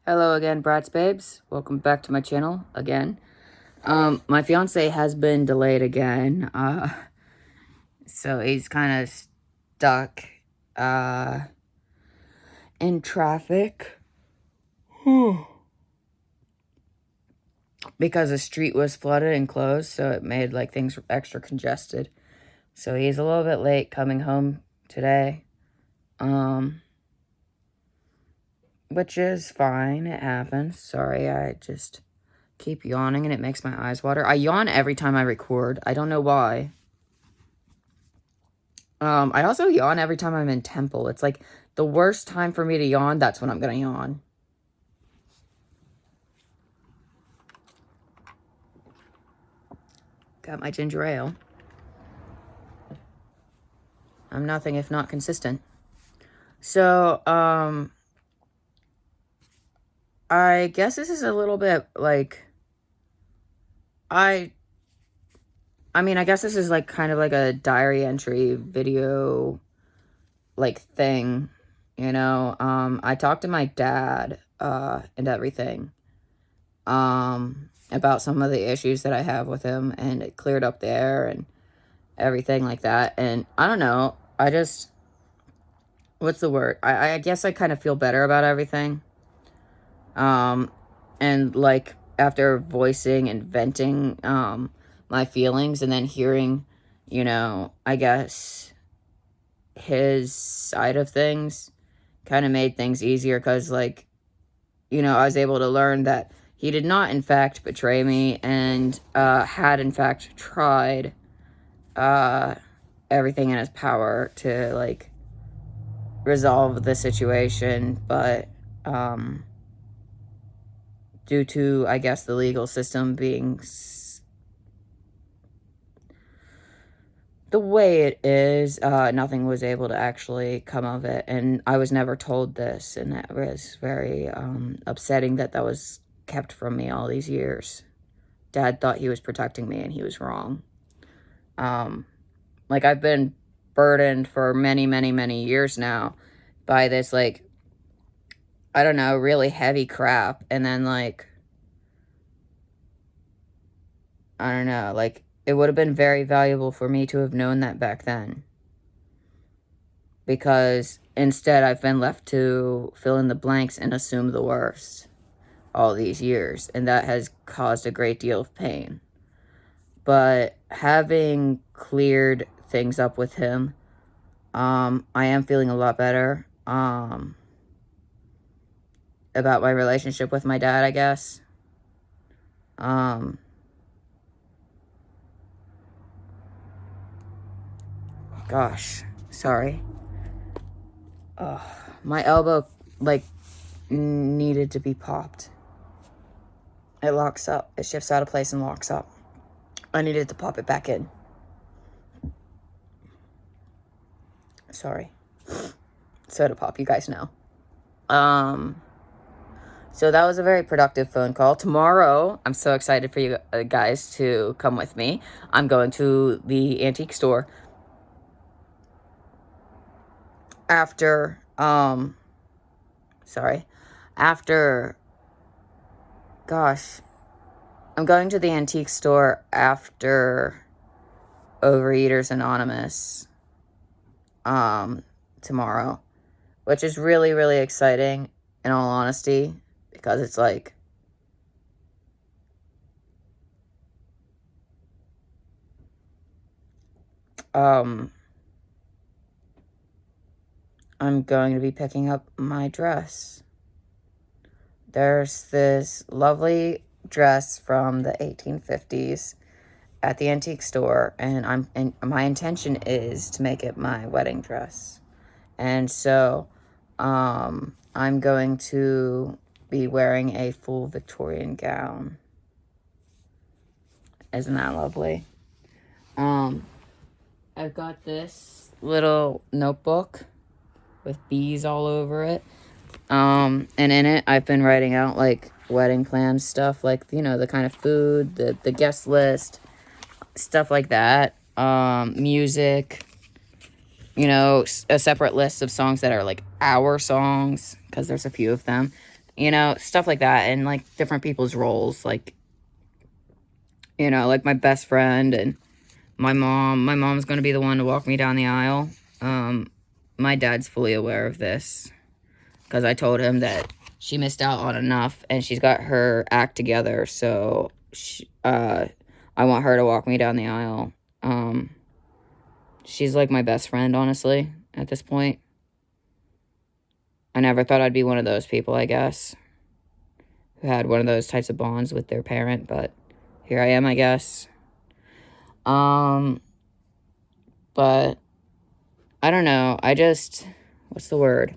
Hello again, Brats Babes. Welcome back to my channel again. My fiance has been delayed again. So he's kind of stuck, in traffic. Because the street was flooded and closed, so it made, like, things extra congested. So he's a little bit late coming home today. Which is fine. It happens. Sorry, I just keep yawning and it makes my eyes water. I yawn every time I record. I don't know why. I also yawn every time I'm in temple. It's like the worst time for me to yawn. That's when I'm gonna yawn. Got my ginger ale. I'm nothing if not consistent. So, I guess this is a little bit like, I mean, I guess this is like kind of like a diary entry video, like, thing, you know. I talked to my dad, and everything, about some of the issues that I have with him, and it cleared up there and everything like that. And I don't know, I just, what's the word? I guess I kind of feel better about everything. And like after voicing and venting, my feelings and then hearing, you know, I guess his side of things kind of made things easier because, like, you know, I was able to learn that he did not, in fact, betray me and had, in fact, tried everything in his power to, like, resolve the situation. But due to, I guess, the legal system being the way it is, nothing was able to actually come of it. And I was never told this, and that was very upsetting that was kept from me all these years. Dad thought he was protecting me, and he was wrong. Like, I've been burdened for many, many, many years now by this, like, I don't know, really heavy crap. And then, like, I don't know, like, it would have been very valuable for me to have known that back then. Because instead I've been left to fill in the blanks and assume the worst all these years. And that has caused a great deal of pain. But having cleared things up with him, I am feeling a lot better about my relationship with my dad, I guess. Gosh, sorry. My elbow, like, needed to be popped. It locks up. It shifts out of place and locks up. I needed to pop it back in. Sorry. Soda pop, you guys know. So that was a very productive phone call. Tomorrow, I'm so excited for you guys to come with me. I'm going to the antique store after, gosh, I'm going to the antique store after Overeaters Anonymous, tomorrow, which is really, really exciting, in all honesty, because it's like, I'm going to be picking up my dress. There's this lovely dress from the 1850s at the antique store, and my intention is to make it my wedding dress. And so, I'm going to be wearing a full Victorian gown. Isn't that lovely? I've got this little notebook with bees all over it. And in it, I've been writing out, like, wedding plans stuff, like, you know, the kind of food, the guest list, stuff like that. Music, you know, a separate list of songs that are, like, our songs, because there's a few of them. you know, stuff like that. And like different people's roles, like, you know, like my best friend and my mom's going to be the one to walk me down the aisle. My dad's fully aware of this because I told him that she missed out on enough and she's got her act together. So I want her to walk me down the aisle. She's like my best friend, honestly, at this point. I never thought I'd be one of those people, I guess, who had one of those types of bonds with their parent, but here I am, I guess. But I don't know. What's the word?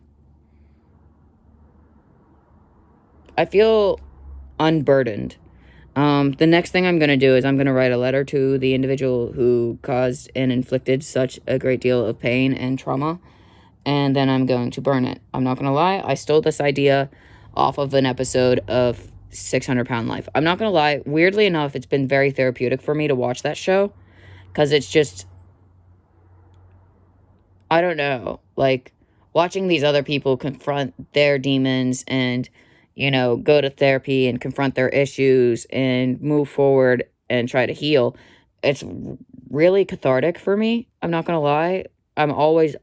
I feel unburdened. The next thing I'm going to do is I'm going to write a letter to the individual who caused and inflicted such a great deal of pain and trauma, and then I'm going to burn it. I'm not going to lie. I stole this idea off of an episode of 600 Pound Life. I'm not going to lie. Weirdly enough, it's been very therapeutic for me to watch that show because it's just, I don't know, like watching these other people confront their demons and, you know, go to therapy and confront their issues and move forward and try to heal. It's really cathartic for me. I'm not going to lie. I'm always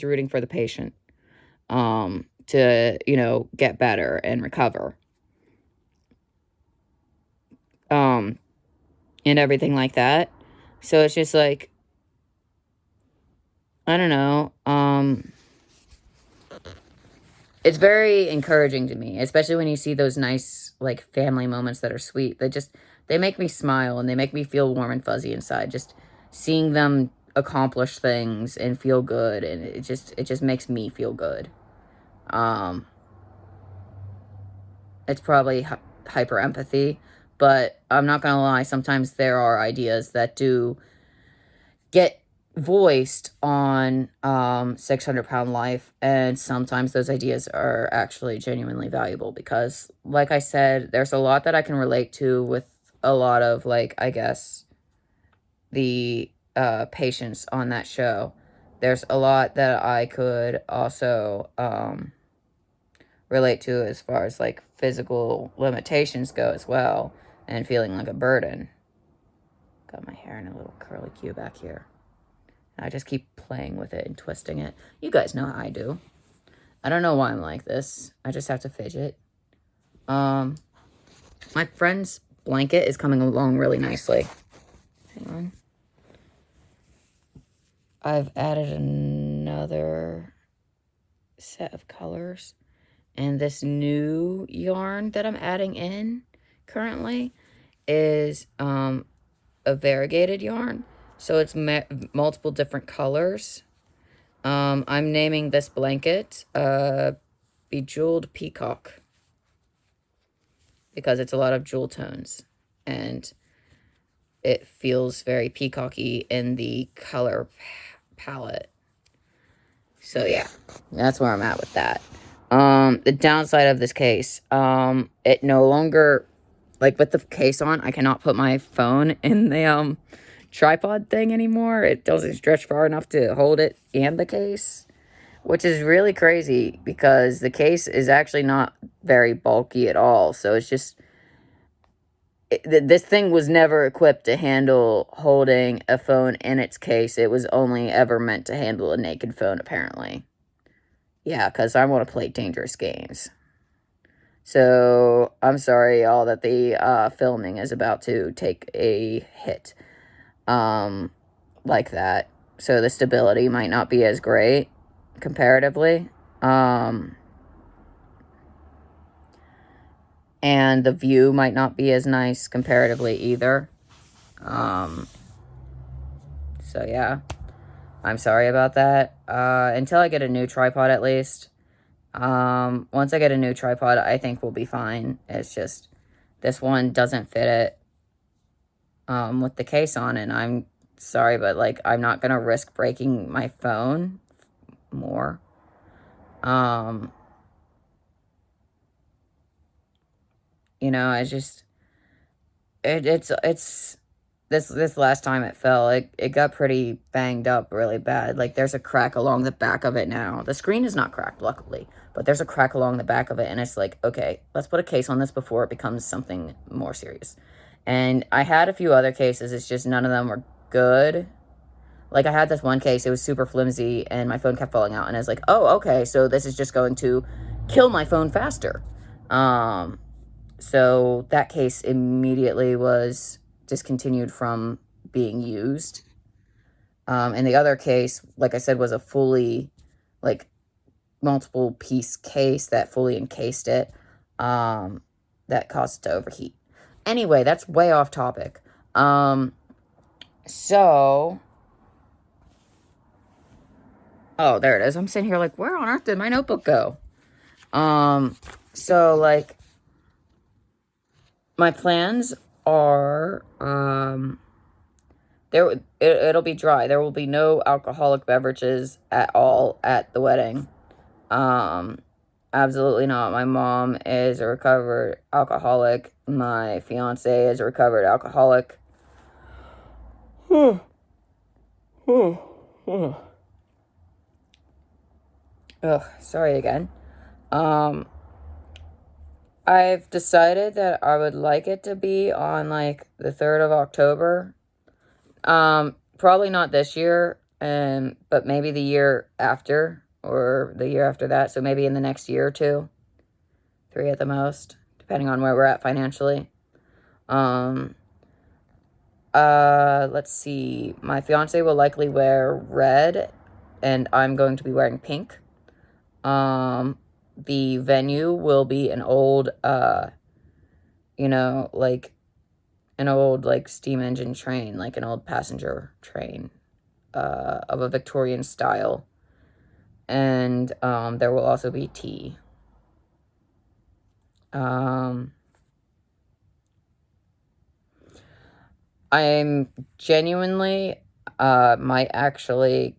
rooting for the patient to, you know, get better and recover. And everything like that. So it's just like, I don't know. It's very encouraging to me, especially when you see those nice, like, family moments that are sweet. They make me smile and they make me feel warm and fuzzy inside. Just seeing them accomplish things and feel good, and it just makes me feel good. It's probably hyper empathy, but I'm not gonna lie. Sometimes there are ideas that do get voiced on 600 Pound Life, and sometimes those ideas are actually genuinely valuable because, like I said, there's a lot that I can relate to with a lot of, like, I guess, the patients on that show. There's a lot that I could also relate to as far as like physical limitations go as well, and feeling like a burden. Got my hair in a little curly cue back here. I just keep playing with it and twisting it. You guys know how I do. I don't know why I'm like this. I just have to fidget. My friend's blanket is coming along really nicely. Hang on. I've added another set of colors. And this new yarn that I'm adding in currently is a variegated yarn. So it's multiple different colors. I'm naming this blanket Bejeweled Peacock because it's a lot of jewel tones and it feels very peacocky in the color palette. So yeah, that's where I'm at with that. The downside of this case, it no longer, like with the case on, I cannot put my phone in the tripod thing anymore. It doesn't stretch far enough to hold it and the case, which is really crazy because the case is actually not very bulky at all. So it's just, this thing was never equipped to handle holding a phone in its case. It was only ever meant to handle a naked phone, apparently. Yeah, because I want to play dangerous games. So I'm sorry, y'all, that the filming is about to take a hit like that. So the stability might not be as great comparatively. And the view might not be as nice comparatively either. So yeah, I'm sorry about that. Until I get a new tripod at least. Once I get a new tripod, I think we'll be fine. It's just, this one doesn't fit it, with the case on, and I'm sorry, but, like, I'm not gonna risk breaking my phone more. You know, I just, it's this last time it fell, it got pretty banged up really bad. Like, there's a crack along the back of it now. The screen is not cracked, luckily, but there's a crack along the back of it, and it's like, okay, let's put a case on this before it becomes something more serious. And I had a few other cases, it's just none of them were good. Like, I had this one case, it was super flimsy, and my phone kept falling out, and I was like, oh, okay, so this is just going to kill my phone faster. So that case immediately was discontinued from being used. And the other case, like I said, was a fully, like, multiple piece case that fully encased it, that caused it to overheat. Anyway, that's way off topic. So... Oh, there it is. I'm sitting here like, where on earth did my notebook go? So, like, my plans are, it'll be dry. There will be no alcoholic beverages at all at the wedding. Absolutely not. My mom is a recovered alcoholic. My fiance is a recovered alcoholic. Ugh, sorry again. I've decided that I would like it to be on, like, the 3rd of October. Probably not this year, but maybe the year after, or the year after that, so maybe in the next year or two. 3 at the most, depending on where we're at financially. Let's see. My fiance will likely wear red, and I'm going to be wearing pink. The venue will be an old, like, an old, like, steam engine train, like an old passenger train, of a Victorian style. And, there will also be tea. I'm genuinely, might actually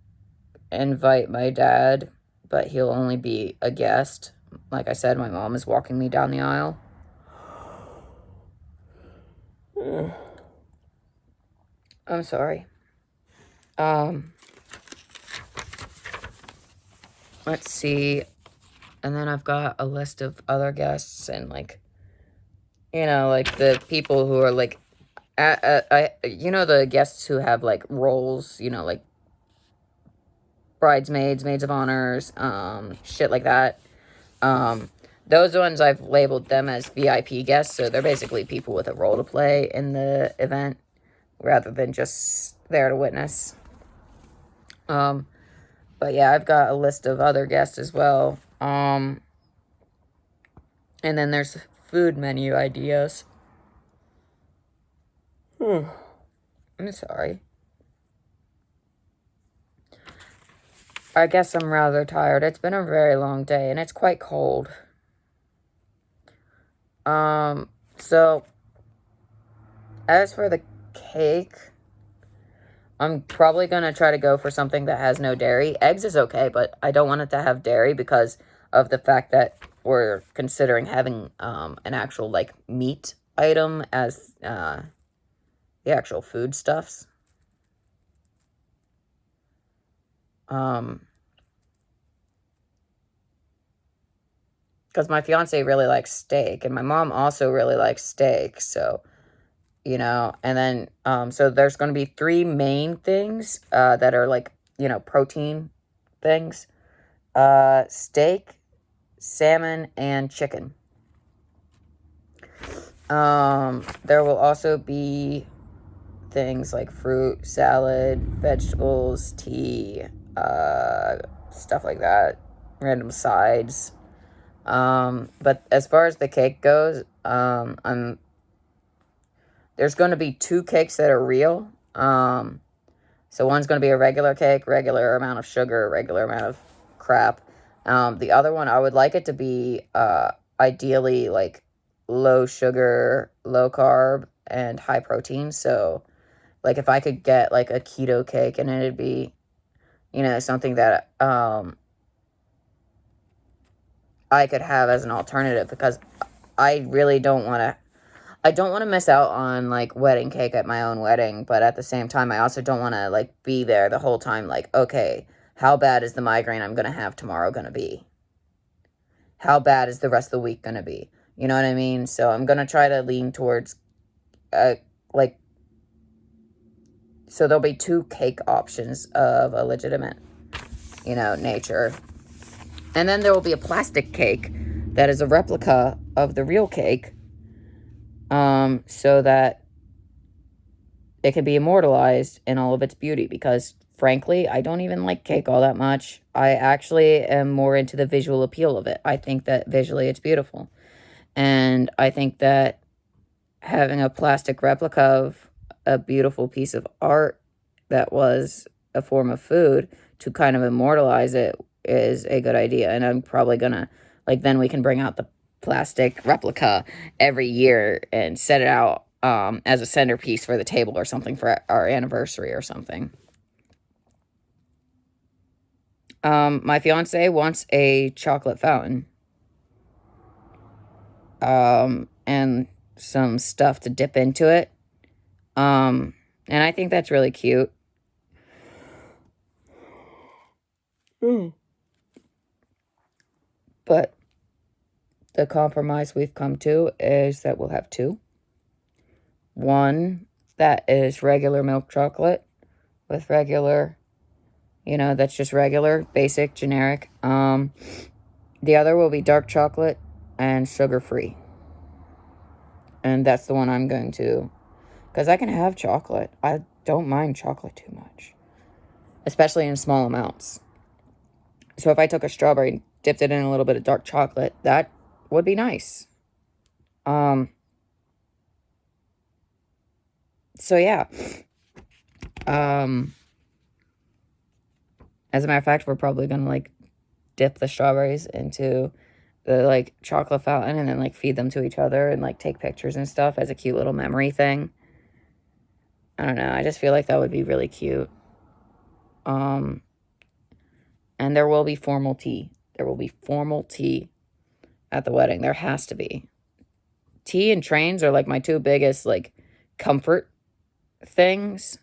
invite my dad, but he'll only be a guest. Like I said, my mom is walking me down the aisle. I'm sorry. Let's see. And then I've got a list of other guests and, like, like the people who are, like, the guests who have, like, roles, like bridesmaids, maids of honors, shit like that. Those ones, I've labeled them as VIP guests, so they're basically people with a role to play in the event, rather than just there to witness. But yeah, I've got a list of other guests as well. And then there's food menu ideas. I'm sorry. I guess I'm rather tired. It's been a very long day, and it's quite cold. So, as for the cake, I'm probably going to try to go for something that has no dairy. Eggs is okay, but I don't want it to have dairy because of the fact that we're considering having, an actual, like, meat item as, the actual foodstuffs. Because my fiance really likes steak, and my mom also really likes steak, so, and then, so there's going to be 3 main things, that are, like, protein things. Steak, salmon, and chicken. There will also be things like fruit, salad, vegetables, tea, stuff like that, random sides. But as far as the cake goes, there's going to be 2 cakes that are real. So one's going to be a regular cake, regular amount of sugar, regular amount of crap. The other one, I would like it to be, ideally, like, low sugar, low carb, and high protein. So, like, if I could get, like, a keto cake, and it'd be, something that, I could have as an alternative, because I really don't want to, I don't want to miss out on, like, wedding cake at my own wedding, but at the same time, I also don't want to, like, be there the whole time, like, okay, how bad is the migraine I'm going to have tomorrow going to be? How bad is the rest of the week going to be? You know what I mean? So I'm going to try to lean towards, like, so there'll be 2 cake options of a legitimate, you know, nature. And then there will be a plastic cake that is a replica of the real cake, so that it can be immortalized in all of its beauty, because frankly, I don't even like cake all that much. I actually am more into the visual appeal of it. I think that visually it's beautiful. And I think that having a plastic replica of a beautiful piece of art that was a form of food to kind of immortalize it is a good idea. And I'm probably gonna, like, then we can bring out the plastic replica every year and set it out as a centerpiece for the table or something for our anniversary or something. My fiance wants a chocolate fountain. And some stuff to dip into it. And I think that's really cute. But the compromise we've come to is that we'll have 2. One that is regular milk chocolate with regular, you know, that's just regular, basic, generic. The other will be dark chocolate and sugar-free. And that's the one I'm going to, because I can have chocolate. I don't mind chocolate too much, especially in small amounts. So if I took a strawberry and dipped it in a little bit of dark chocolate, that would be nice. So yeah. As a matter of fact, we're probably gonna, like, dip the strawberries into the, like, chocolate fountain and then, like, feed them to each other and, like, take pictures and stuff as a cute little memory thing. I don't know. I just feel like that would be really cute. And there will be formal tea. There will be formal tea at the wedding. There has to be. Tea and trains are, like, my 2 biggest, like, comfort things.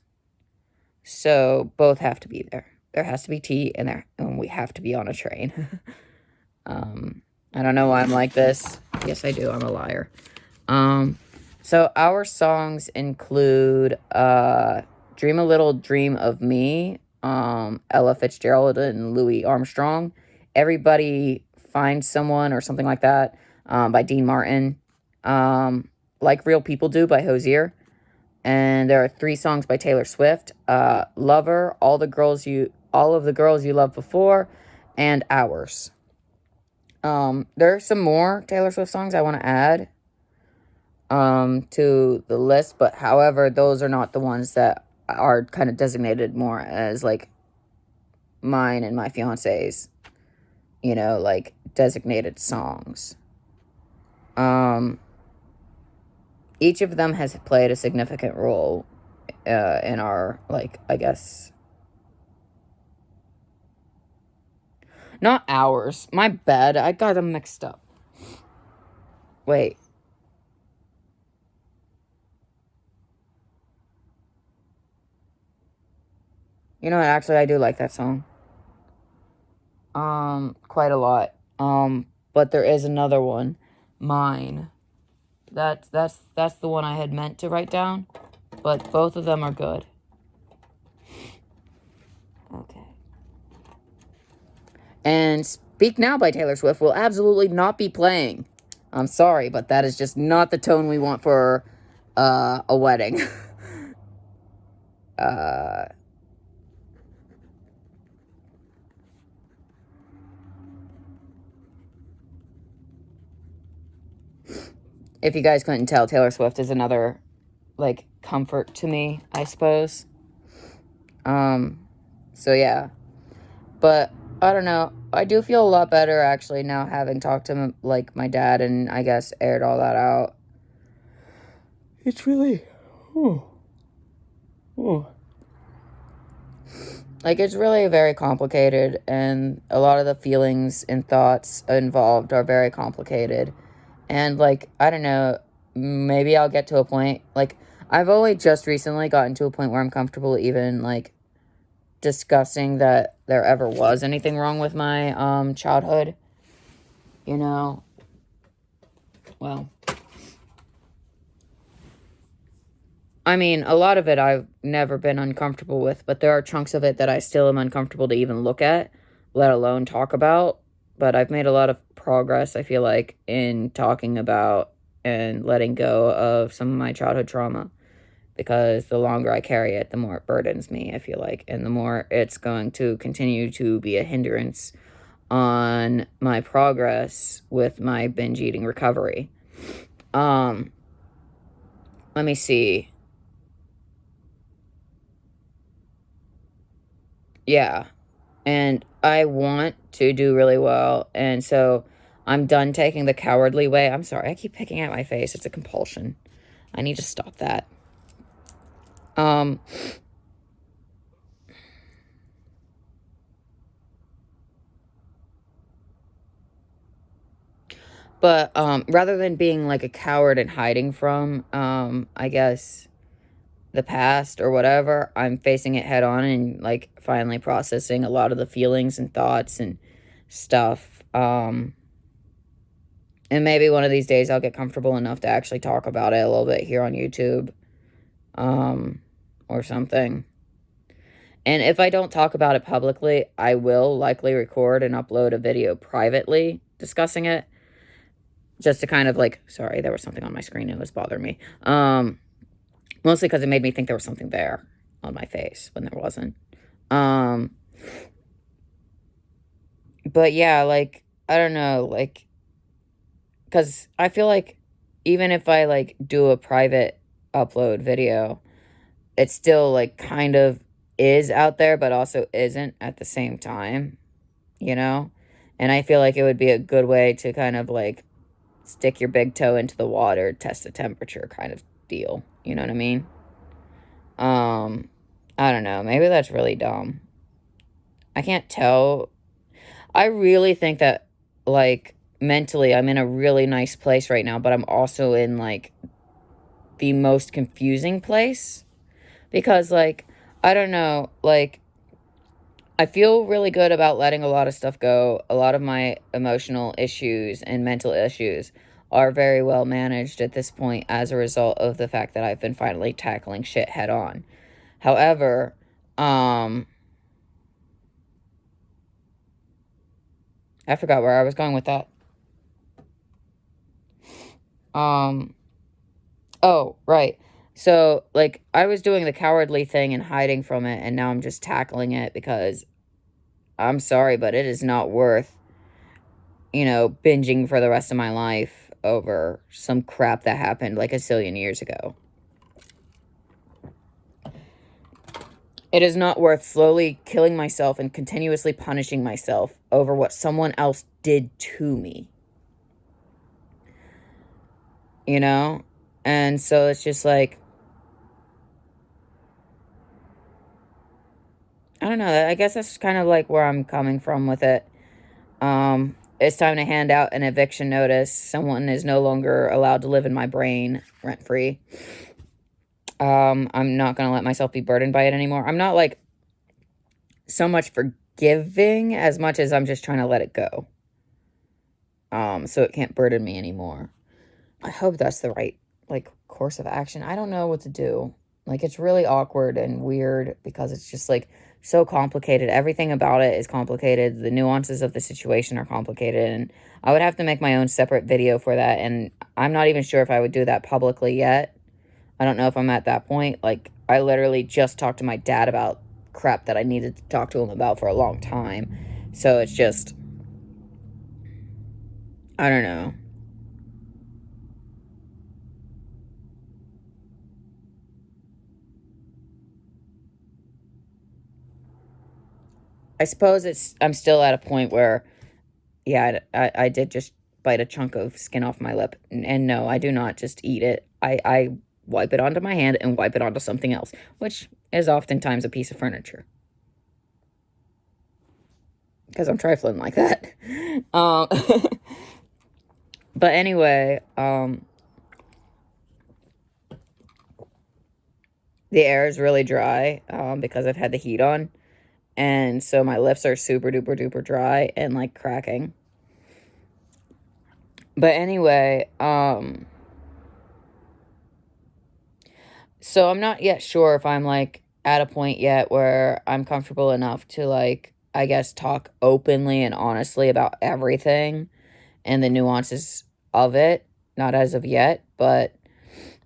So both have to be there. There has to be tea and we have to be on a train. I don't know why I'm like this. Yes, I do. I'm a liar. So our songs include Dream a Little Dream of Me, Ella Fitzgerald and Louis Armstrong, Everybody Finds Someone or something like that, by Dean Martin, Like Real People Do by Hozier, and there are 3 songs by Taylor Swift, Lover, All of the Girls You Loved Before, and Hours. There are some more Taylor Swift songs I want to add to the list, but however, those are not the ones that are kind of designated more as, like, mine and my fiance's, you know, like, designated songs. Each of them has played a significant role in our, like, I guess, not ours. My bad. I got them mixed up. Wait. You know what? Actually, I do like that song. Quite a lot. But there is another one. Mine. That's the one I had meant to write down. But both of them are good. Okay. And Speak Now by Taylor Swift will absolutely not be playing. I'm sorry, but that is just not the tone we want for a wedding. If you guys couldn't tell, Taylor Swift is another, like, comfort to me, I suppose. So yeah. But I don't know. I do feel a lot better, actually, now having talked to, like, my dad and, I guess, aired all that out. It's really... Like, it's really very complicated, and a lot of the feelings and thoughts involved are very complicated. And, like, I don't know, maybe I'll get to a point, like, I've only just recently gotten to a point where I'm comfortable even, like, discussing that there ever was anything wrong with my, childhood, you know? Well, I mean, a lot of it I've never been uncomfortable with, but there are chunks of it that I still am uncomfortable to even look at, let alone talk about. But I've made a lot of progress, I feel like, in talking about and letting go of some of my childhood trauma. Because the longer I carry it, the more it burdens me, I feel like. And the more it's going to continue to be a hindrance on my progress with my binge eating recovery. Let me see. Yeah. And I want to do really well. And so I'm done taking the cowardly way. I'm sorry, I keep picking at my face. It's a compulsion. I need to stop that. But rather than being like a coward and hiding from, I guess, the past or whatever, I'm facing it head on and like finally processing a lot of the feelings and thoughts and stuff. And maybe one of these days I'll get comfortable enough to actually talk about it a little bit here on YouTube, or something. And if I don't talk about it publicly, I will likely record and upload a video privately discussing it. Just to kind of like, sorry, there was something on my screen that was bothering me. Mostly because it made me think there was something there on my face when there wasn't. But yeah, like, I don't know, like, because I feel like even if I like do a private upload video, it still like kind of is out there, but also isn't at the same time, you know? And I feel like it would be a good way to kind of like stick your big toe into the water, test the temperature kind of deal. You know what I mean? I don't know. Maybe that's really dumb. I can't tell. I really think that, like, mentally, I'm in a really nice place right now, but I'm also in, like, the most confusing place. Because, like, I don't know, like, I feel really good about letting a lot of stuff go. A lot of my emotional issues and mental issues are very well managed at this point as a result of the fact that I've been finally tackling shit head on. However, I forgot where I was going with that. Oh, right. So, like, I was doing the cowardly thing and hiding from it, and now I'm just tackling it because I'm sorry, but it is not worth, binging for the rest of my life over some crap that happened like a zillion years ago. It is not worth slowly killing myself and continuously punishing myself over what someone else did to me. You know? And so it's just like, I don't know. I guess that's kind of like where I'm coming from with it. It's time to hand out an eviction notice. Someone is no longer allowed to live in my brain rent-free. I'm not going to let myself be burdened by it anymore. I'm not, like, so much forgiving as much as I'm just trying to let it go. So it can't burden me anymore. I hope that's the right, like, course of action. I don't know what to do. Like, it's really awkward and weird because it's just, like, so complicated. Everything about it is complicated. The nuances of the situation are complicated. And I would have to make my own separate video for that. And I'm not even sure if I would do that publicly yet. I don't know if I'm at that point. Like, I literally just talked to my dad about crap that I needed to talk to him about for a long time. So it's just, I don't know. I suppose I'm still at a point where, yeah, I did just bite a chunk of skin off my lip. And no, I do not just eat it. I wipe it onto my hand and wipe it onto something else, which is oftentimes a piece of furniture. Because I'm trifling like that. But anyway, the air is really dry because I've had the heat on. And so my lips are super duper duper dry and like cracking. But anyway, so I'm not yet sure if I'm like at a point yet where I'm comfortable enough to like, I guess, talk openly and honestly about everything and the nuances of it. Not as of yet, but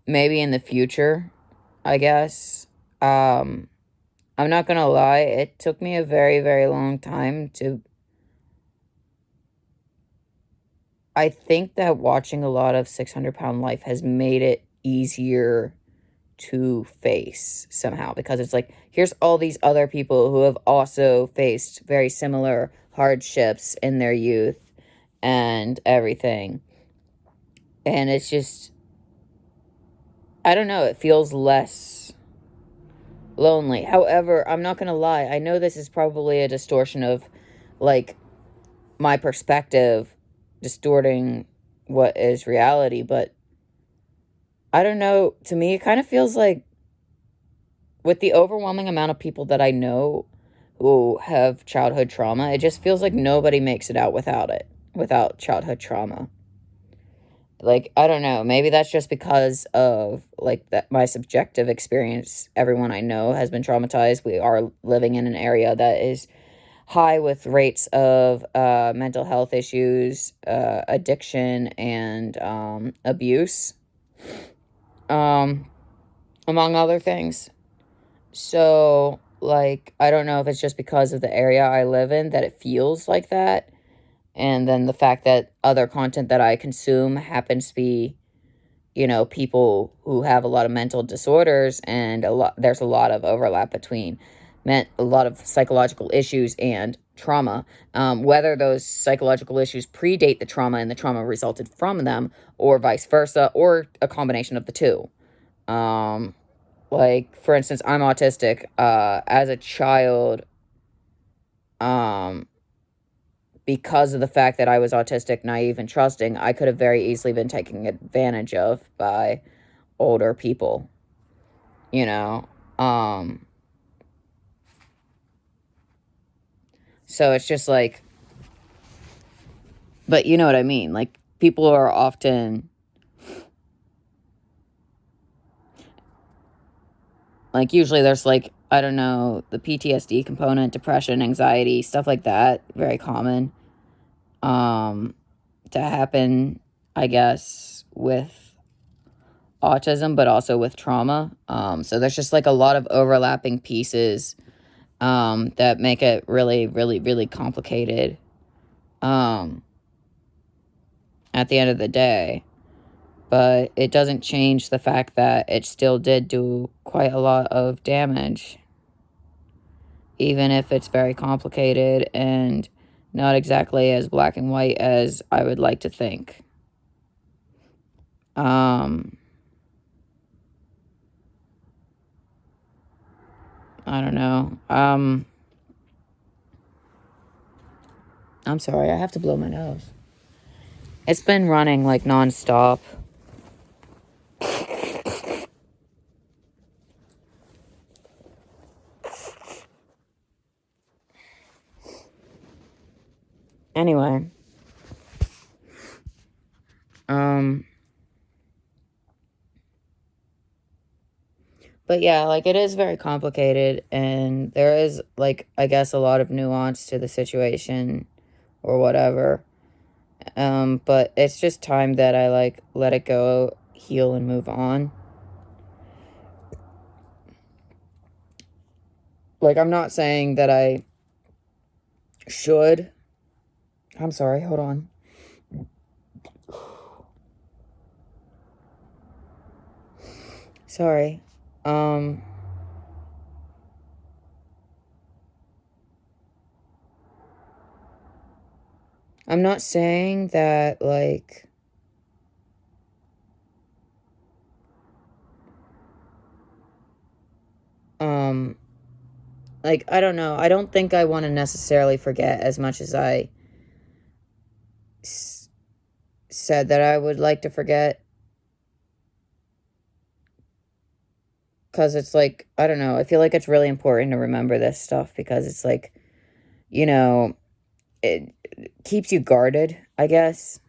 maybe in the future, I guess. I'm not gonna lie, it took me a very, very long time to. I think that watching a lot of 600 Pound Life has made it easier to face somehow, because it's like, here's all these other people who have also faced very similar hardships in their youth and everything. And it's just, I don't know, it feels less lonely. However, I'm not gonna lie, I know this is probably a distortion of like my perspective distorting what is reality, but I don't know, to me it kind of feels like with the overwhelming amount of people that I know who have childhood trauma, it just feels like nobody makes it out without childhood trauma. Like, I don't know, maybe that's just because of like that my subjective experience. Everyone I know has been traumatized. We are living in an area that is high with rates of mental health issues, addiction, and abuse, um, among other things. So, like, I don't know if it's just because of the area I live in that it feels like that. And then the fact that other content that I consume happens to be, people who have a lot of mental disorders, and there's a lot of overlap between a lot of psychological issues and trauma. Whether those psychological issues predate the trauma and the trauma resulted from them, or vice versa, or a combination of the two. Like, for instance, I'm autistic. As a child, um, because of the fact that I was autistic, naive, and trusting, I could have very easily been taken advantage of by older people, you know? Um, so it's just like, but you know what I mean? Like, people are often, like, usually there's like, I don't know, the PTSD component, depression, anxiety, stuff like that, very common, um, to happen, I guess, with autism, but also with trauma. So there's just like a lot of overlapping pieces that make it really, really, really complicated um, at the end of the day. But it doesn't change the fact that it still did do quite a lot of damage, even if it's very complicated and not exactly as black and white as I would like to think. I don't know. I'm sorry, I have to blow my nose. It's been running like nonstop. Anyway, um, but yeah, like, it is very complicated, and there is, like, I guess, a lot of nuance to the situation or whatever. But it's just time that I like let it go, heal, and move on. Like, I'm not saying that I should. I'm sorry, hold on. Sorry. Um, I'm not saying that, um, I don't know. I don't think I want to necessarily forget as much as I said that I would like to forget. because it's like, I don't know, I feel like it's really important to remember this stuff because it's like, you know, it keeps you guarded, I guess.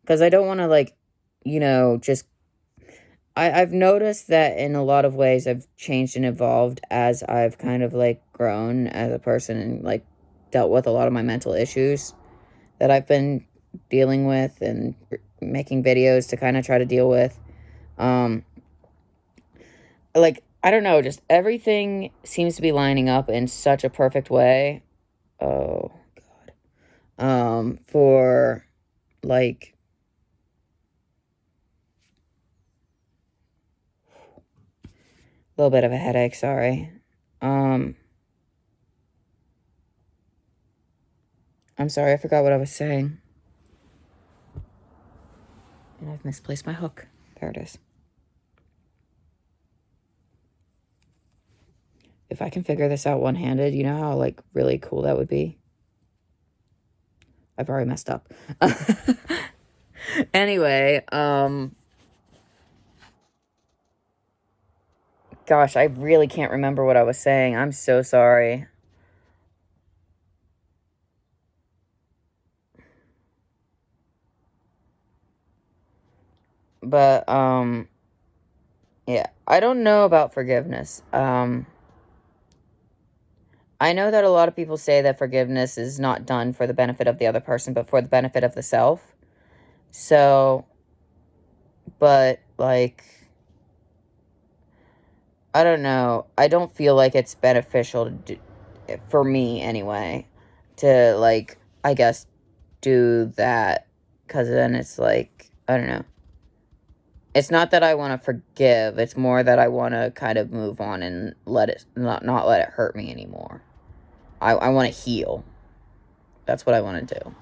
Because I don't want to, like, just I've noticed that in a lot of ways I've changed and evolved as I've kind of like grown as a person and like dealt with a lot of my mental issues that I've been dealing with and making videos to kind of try to deal with. Like, I don't know, just everything seems to be lining up in such a perfect way. Oh, God. For like, a little bit of a headache, sorry. I'm sorry, I forgot what I was saying. And I've misplaced my hook. There it is. If I can figure this out one-handed, you know how, like, really cool that would be? I've already messed up. Anyway, gosh, I really can't remember what I was saying. I'm so sorry. But, yeah, I don't know about forgiveness. I know that a lot of people say that forgiveness is not done for the benefit of the other person, but for the benefit of the self. So, but, like, I don't know. I don't feel like it's beneficial to do, for me anyway, to, like, I guess, do that. Because then it's like, I don't know. It's not that I want to forgive. It's more that I want to kind of move on and not let it hurt me anymore. I want to heal. That's what I want to do.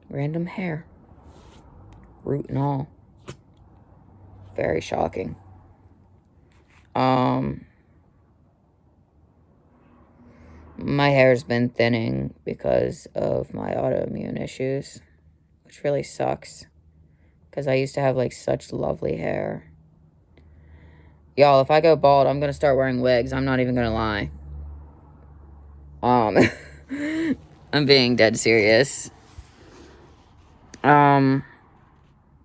Random hair. Root and all. Very shocking. My hair's been thinning because of my autoimmune issues, which really sucks. Because I used to have, like, such lovely hair. Y'all, if I go bald, I'm going to start wearing wigs. I'm not even going to lie. I'm being dead serious. Better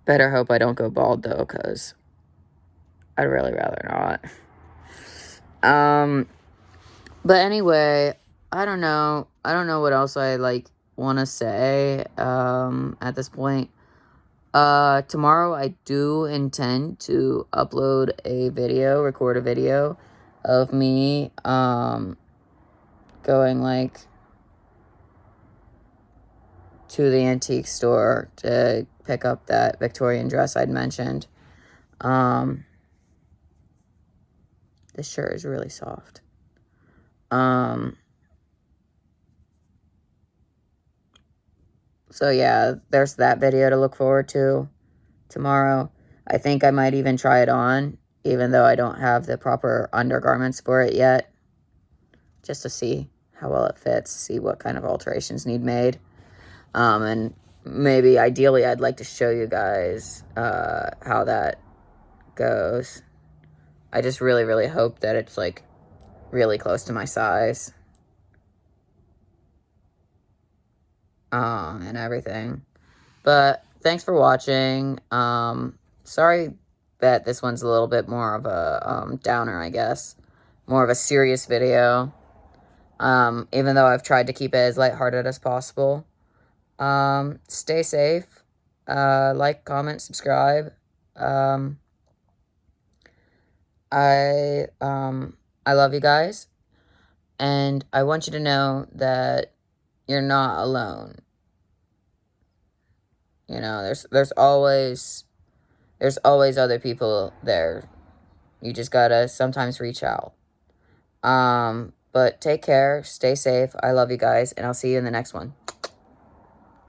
hope I don't go bald, though, because I'd really rather not. But anyway, I don't know. I don't know what else I, like, want to say, at this point. Tomorrow I do intend to upload a video, record a video of me, going, like, to the antique store to pick up that Victorian dress I'd mentioned. This shirt is really soft. So yeah, there's that video to look forward to tomorrow. I think I might even try it on, even though I don't have the proper undergarments for it yet, just to see how well it fits, see what kind of alterations need made. And maybe, ideally, I'd like to show you guys how that goes. I just really, really hope that it's, like, really close to my size. And everything. But thanks for watching. Sorry that this one's a little bit more of a downer, I guess. More of a serious video. Even though I've tried to keep it as lighthearted as possible. Stay safe. Like, comment, subscribe. I love you guys. And I want you to know that you're not alone. You know, there's always other people there. You just gotta sometimes reach out. But take care, stay safe. I love you guys, and I'll see you in the next one.